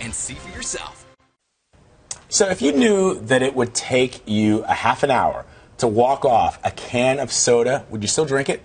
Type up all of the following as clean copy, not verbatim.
and see for yourself. So if you knew that it would take you a half an hour to walk off a can of soda, would you still drink it?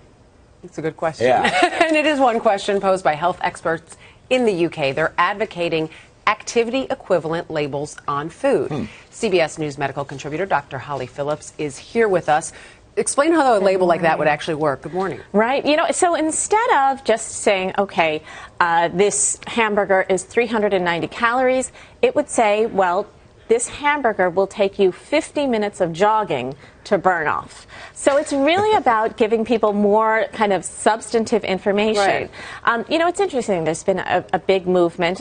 It's a good question. Yeah. And it is one question posed by health experts in the UK. They're advocating activity equivalent labels on food. CBS News medical contributor Dr. Holly Phillips is here with us. Explain how a label like that would actually work. Good morning. Right. So instead of just saying, okay, this hamburger is 390 calories, it would say, well, this hamburger will take you 50 minutes of jogging to burn off. So it's really about giving people more kind of substantive information. Right. It's interesting. There's been a big movement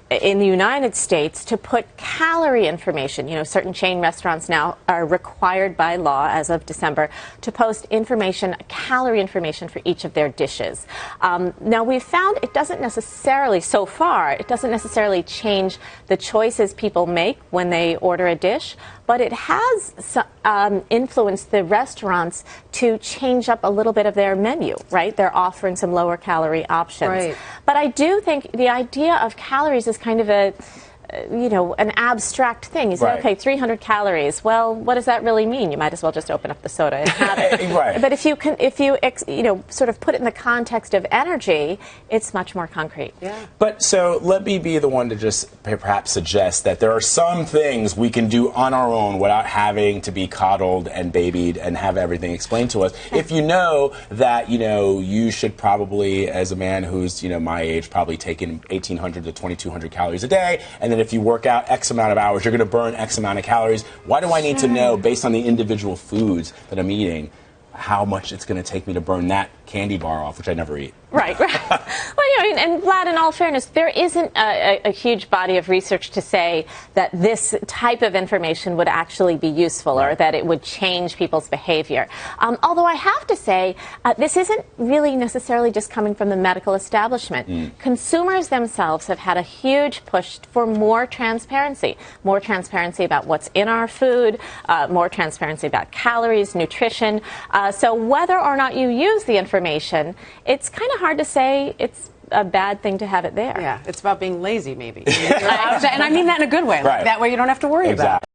in the United States to put calorie information. Certain chain restaurants now are required by law as of December to post calorie information for each of their dishes. Now we've found it doesn't necessarily, so far, it doesn't necessarily change the choices people make when they order a dish, but it has influenced the restaurants to change up a little bit of their menu, right? They're offering some lower calorie options. Right. But I do think the idea of calories is kind of an abstract thing. You say, Right. okay, 300 calories. Well, what does that really mean? You might as well just open up the soda and have it. Right. But if you sort of put it in the context of energy, it's much more concrete. Yeah. But so let me be the one to just perhaps suggest that there are some things we can do on our own without having to be coddled and babied and have everything explained to us. If you know that, you should probably, as a man who's, my age, probably taking 1,800 to 2,200 calories a day, and then if you work out X amount of hours, you're going to burn X amount of calories. Why do I need to know, based on the individual foods that I'm eating, how much it's going to take me to burn that candy bar off, which I never eat? Right. Well, and Vlad, in all fairness, there isn't a huge body of research to say that this type of information would actually be useful or that it would change people's behavior. Although I have to say, this isn't really necessarily just coming from the medical establishment. Consumers themselves have had a huge push for more transparency about what's in our food, more transparency about calories, nutrition. So whether or not you use the information, it's kind of hard to say it's a bad thing to have it there. Yeah, it's about being lazy, maybe. And I mean that in a good way. Right. That way you don't have to worry about it.